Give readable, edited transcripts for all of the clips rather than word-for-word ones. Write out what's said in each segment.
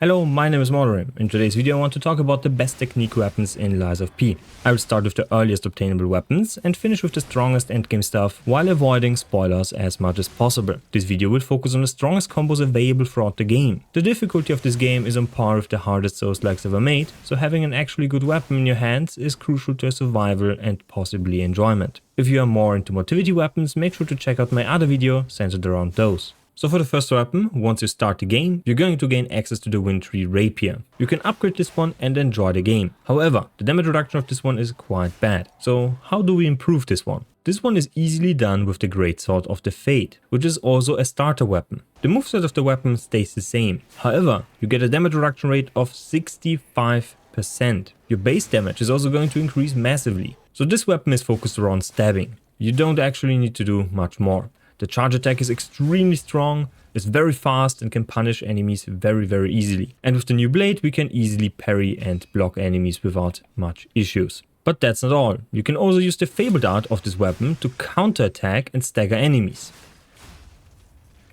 Hello, my name is Malum. In today's video I want to talk about the best technique weapons in Lies of P. I will start with the earliest obtainable weapons and finish with the strongest endgame stuff while avoiding spoilers as much as possible. This video will focus on the strongest combos available throughout the game. The difficulty of this game is on par with the hardest Souls-likes ever made, so having an actually good weapon in your hands is crucial to survival and possibly enjoyment. If you are more into motivity weapons, make sure to check out my other video centered around those. So for the first weapon, once you start the game, you're going to gain access to the wintry Rapier. You can upgrade this one and enjoy the game. However, the damage reduction of this one is quite bad. So how do we improve this one? This one is easily done with the Greatsword of the Fate, which is also a starter weapon. The moveset of the weapon stays the same. However, you get a damage reduction rate of 65%. Your base damage is also going to increase massively. So this weapon is focused around stabbing. You don't actually need to do much more. The charge attack is extremely strong, is very fast and can punish enemies very easily. And with the new blade we can easily parry and block enemies without much issues. But that's not all. You can also use the fabled art of this weapon to counterattack and stagger enemies.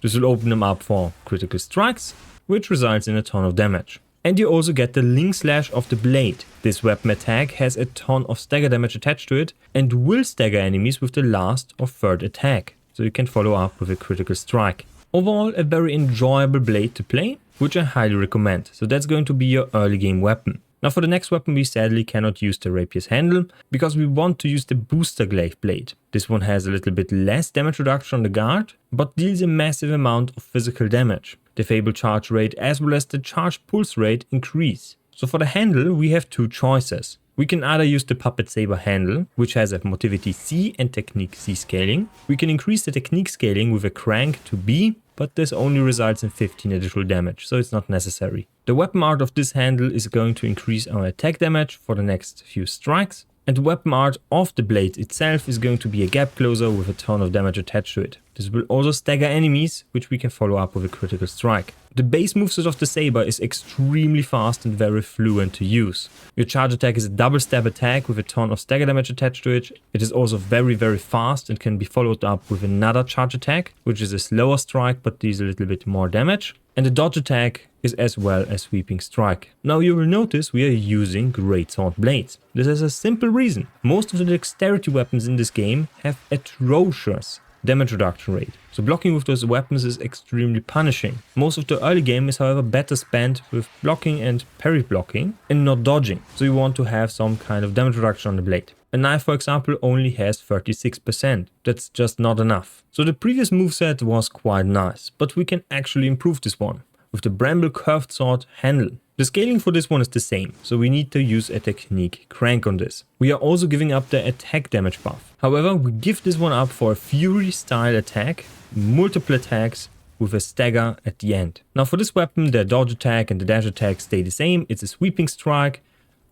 This will open them up for critical strikes, which results in a ton of damage. And you also get the link slash of the blade. This weapon attack has a ton of stagger damage attached to it and will stagger enemies with the last or third attack. So you can follow up with a critical strike. Overall, a very enjoyable blade to play, which I highly recommend. So that's going to be your early game weapon. Now for the next weapon we sadly cannot use the Rapier's handle, because we want to use the booster Glaive blade. This one has a little bit less damage reduction on the guard, but deals a massive amount of physical damage. The fabled charge rate as well as the charge pulse rate increase. So for the handle we have two choices. We can either use the Puppet Saber handle, which has a Motivity C and Technique C scaling. We can increase the Technique scaling with a crank to B, but this only results in 15 additional damage, so it's not necessary. The weapon art of this handle is going to increase our attack damage for the next few strikes. And the weapon art of the blade itself is going to be a gap closer with a ton of damage attached to it. This will also stagger enemies, which we can follow up with a critical strike. The base moveset of the saber is extremely fast and very fluent to use. Your charge attack is a double stab attack with a ton of stagger damage attached to it. It is also very fast and can be followed up with another charge attack, which is a slower strike but deals a little bit more damage. And the dodge attack is as well a sweeping strike. Now you will notice we are using Greatsword Blades. This has a simple reason. Most of the dexterity weapons in this game have atrocious damage reduction rate. So blocking with those weapons is extremely punishing. Most of the early game is however better spent with blocking and parry blocking and not dodging. So you want to have some kind of damage reduction on the blade. A knife, for example, only has 36%. That's just not enough. So the previous moveset was quite nice, but we can actually improve this one with the Bramble curved sword handle. The scaling for this one is the same, so we need to use a technique crank on this. We are also giving up the attack damage buff. However, we give this one up for a fury style attack, multiple attacks with a stagger at the end. Now for this weapon, the dodge attack and the dash attack stay the same. It's a sweeping strike.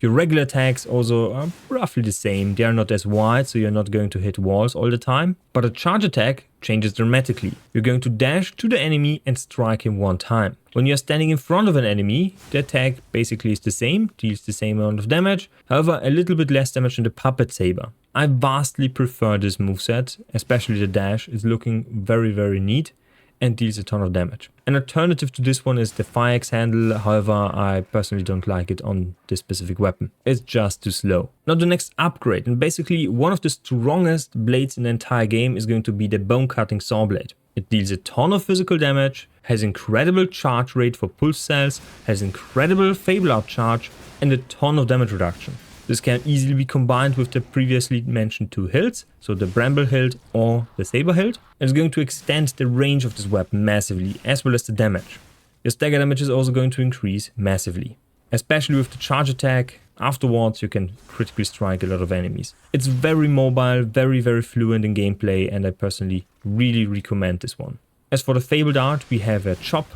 Your regular attacks also are roughly the same. They are not as wide, so you're not going to hit walls all the time. But a charge attack changes dramatically. You're going to dash to the enemy and strike him one time. When you're standing in front of an enemy, the attack basically is the same, deals the same amount of damage. However, a little bit less damage than the Puppet Saber. I vastly prefer this moveset, especially the dash. It's looking very neat and deals a ton of damage. An alternative to this one is the Fire Axe handle, however I personally don't like it on this specific weapon. It's just too slow. Now the next upgrade, and basically one of the strongest blades in the entire game, is going to be the Bone Cutting Saw Blade. It deals a ton of physical damage, has incredible charge rate for pulse cells, has incredible Fable Art charge and a ton of damage reduction. This can easily be combined with the previously mentioned two hilts, so the Bramble hilt or the Saber hilt, and it's going to extend the range of this weapon massively, as well as the damage. Your stagger damage is also going to increase massively. Especially with the charge attack, afterwards you can critically strike a lot of enemies. It's very mobile, very fluent in gameplay, and I personally really recommend this one. As for the fabled art, we have a chop,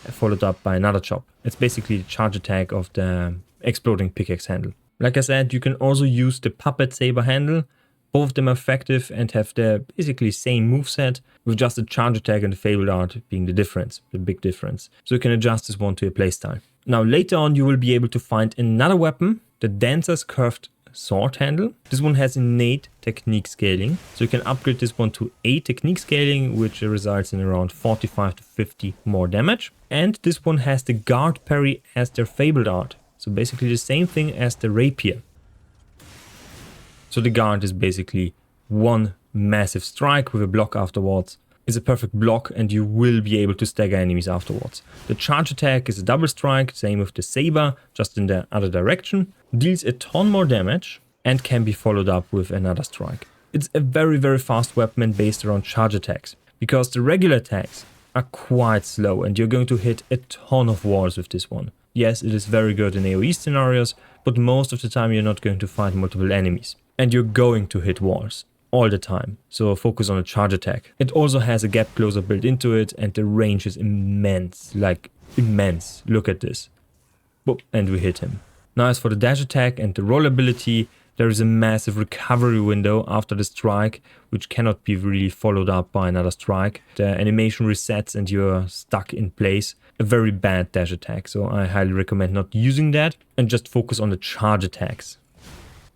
followed up by another chop. It's basically the charge attack of the exploding pickaxe handle. Like I said, you can also use the Puppet Saber handle. Both of them are effective and have the basically same moveset, with just the charge attack and the fabled art being the difference, the big difference. So you can adjust this one to your playstyle. Now later on you will be able to find another weapon, the Dancer's Curved sword handle. This one has innate technique scaling, so you can upgrade this one to 8 technique scaling, which results in around 45 to 50 more damage. And this one has the guard parry as their fabled art, so basically the same thing as the rapier. So the guard is basically one massive strike with a block afterwards. It's a perfect block and you will be able to stagger enemies afterwards. The charge attack is a double strike, same with the saber, just in the other direction. Deals a ton more damage and can be followed up with another strike. It's a very fast weapon based around charge attacks, because the regular attacks are quite slow and you're going to hit a ton of walls with this one. Yes, it is very good in AoE scenarios, but most of the time you're not going to fight multiple enemies. And you're going to hit walls all the time, so focus on a charge attack. It also has a gap closer built into it and the range is immense, like immense. Look at this. Boop, and we hit him. Now as for the dash attack and the roll ability, there is a massive recovery window after the strike, which cannot be really followed up by another strike. The animation resets and you're stuck in place. A very bad dash attack, so I highly recommend not using that and just focus on the charge attacks,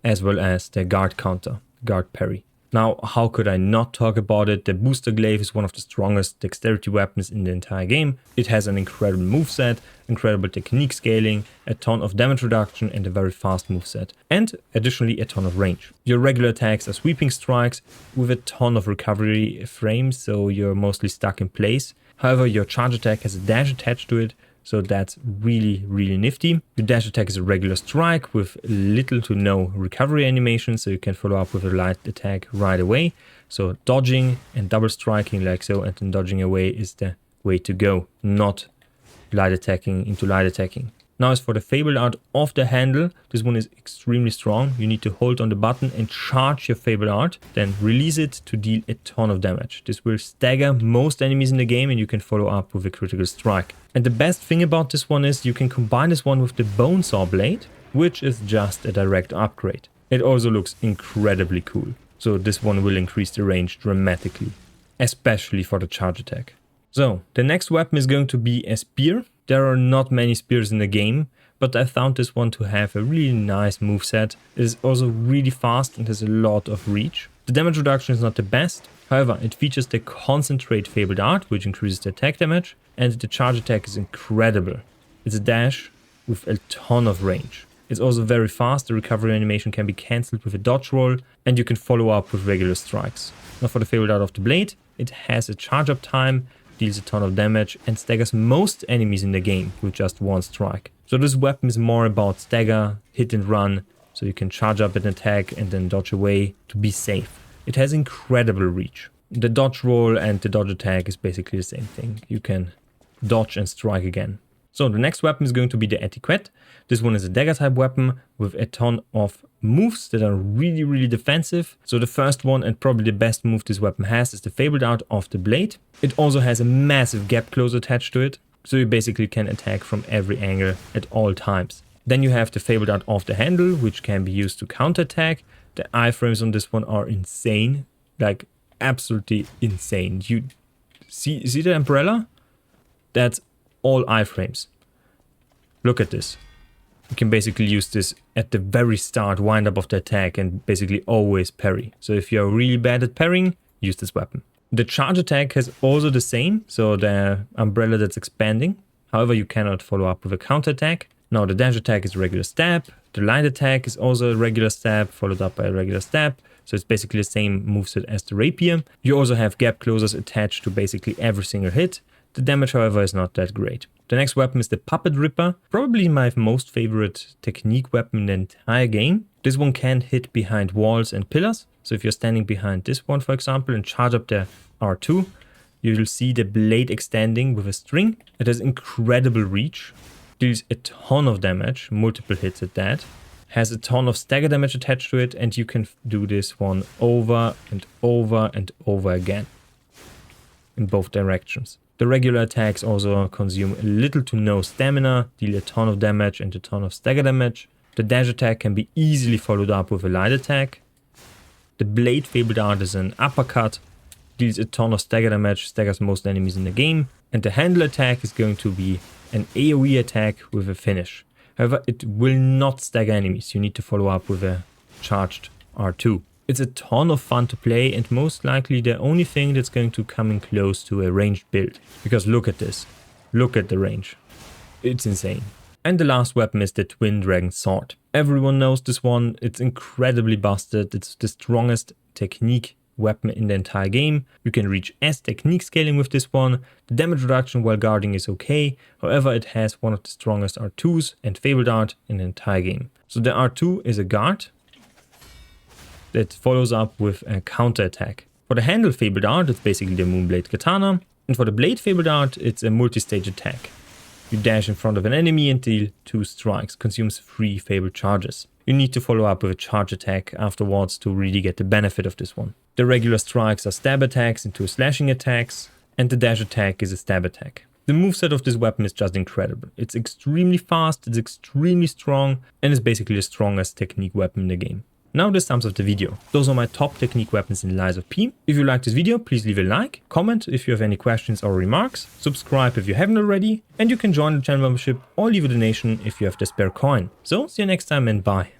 as well as the guard counter, guard parry. Now, how could I not talk about it? The booster glaive is one of the strongest dexterity weapons in the entire game. It has an incredible moveset, incredible technique scaling, a ton of damage reduction and a very fast moveset. And additionally a ton of range. Your regular attacks are sweeping strikes with a ton of recovery frames, so you're mostly stuck in place. However, your charge attack has a dash attached to it, so that's really nifty. Your dash attack is a regular strike with little to no recovery animation, so you can follow up with a light attack right away. So dodging and double striking like so and then dodging away is the way to go, not light attacking into light attacking. Now as for the fabled art of the handle, this one is extremely strong. You need to hold on the button and charge your fabled art, then release it to deal a ton of damage. This will stagger most enemies in the game and you can follow up with a critical strike. And the best thing about this one is you can combine this one with the Bone Saw Blade, which is just a direct upgrade. It also looks incredibly cool. So this one will increase the range dramatically, especially for the charge attack. So the next weapon is going to be a spear. There are not many spears in the game, but I found this one to have a really nice moveset. It is also really fast and has a lot of reach. The damage reduction is not the best, however it features the concentrate fabled art, which increases the attack damage, and the charge attack is incredible. It's a dash with a ton of range. It's also very fast, the recovery animation can be cancelled with a dodge roll, and you can follow up with regular strikes. Now for the fabled art of the blade, it has a charge up time, deals a ton of damage and staggers most enemies in the game with just one strike. So this weapon is more about stagger, hit and run, so you can charge up an attack and then dodge away to be safe. It has incredible reach. The dodge roll and the dodge attack is basically the same thing. You can dodge and strike again. So the next weapon is going to be the Etiquette. This one is a dagger type weapon with a ton of moves that are really defensive. So the first one and probably the best move this weapon has is the fabled art of the blade. It also has a massive gap close attached to it, so you basically can attack from every angle at all times. Then you have the fabled art of the handle, which can be used to counterattack. The iframes on this one are insane, like absolutely insane. You see the umbrella? That's all iframes. Look at this. You can basically use this at the very start, wind up of the attack and basically always parry. So if you're really bad at parrying, use this weapon. The charge attack has also the same, so the umbrella that's expanding. However, you cannot follow up with a counter attack. Now the dash attack is a regular stab. The light attack is also a regular stab, followed up by a regular stab. So it's basically the same moveset as the rapier. You also have gap closers attached to basically every single hit. The damage, however, is not that great. The next weapon is the Puppet Ripper, probably my most favorite technique weapon in the entire game. This one can hit behind walls and pillars. So if you're standing behind this one, for example, and charge up the R2, you will see the blade extending with a string. It has incredible reach, deals a ton of damage, multiple hits at that, has a ton of stagger damage attached to it, and you can do this one over and over and over again in both directions. The regular attacks also consume little to no stamina, deal a ton of damage and a ton of stagger damage. The dash attack can be easily followed up with a light attack. The blade fabled art is an uppercut, deals a ton of stagger damage, staggers most enemies in the game. And the handle attack is going to be an AoE attack with a finish. However, it will not stagger enemies. You need to follow up with a charged R2. It's a ton of fun to play and most likely the only thing that's going to come in close to a ranged build. Because look at this. Look at the range. It's insane. And the last weapon is the Twin Dragon Sword. Everyone knows this one. It's incredibly busted. It's the strongest technique weapon in the entire game. You can reach S technique scaling with this one. The damage reduction while guarding is okay. However, it has one of the strongest R2s and Fabled Art in the entire game. So the R2 is a guard that follows up with a counter attack. For the handle Fabled Art, it's basically the Moonblade Katana. And for the blade Fabled Art, it's a multi-stage attack. You dash in front of an enemy and deal 2 strikes, consumes 3 Fabled charges. You need to follow up with a charge attack afterwards to really get the benefit of this one. The regular strikes are stab attacks and 2 slashing attacks, and the dash attack is a stab attack. The moveset of this weapon is just incredible. It's extremely fast, it's extremely strong, and is basically the strongest technique weapon in the game. Now this sums up the video. Those are my top technique weapons in Lies of P. If you like this video, please leave a like, comment if you have any questions or remarks, subscribe if you haven't already, and you can join the channel membership or leave a donation if you have the spare coin. So, see you next time and bye.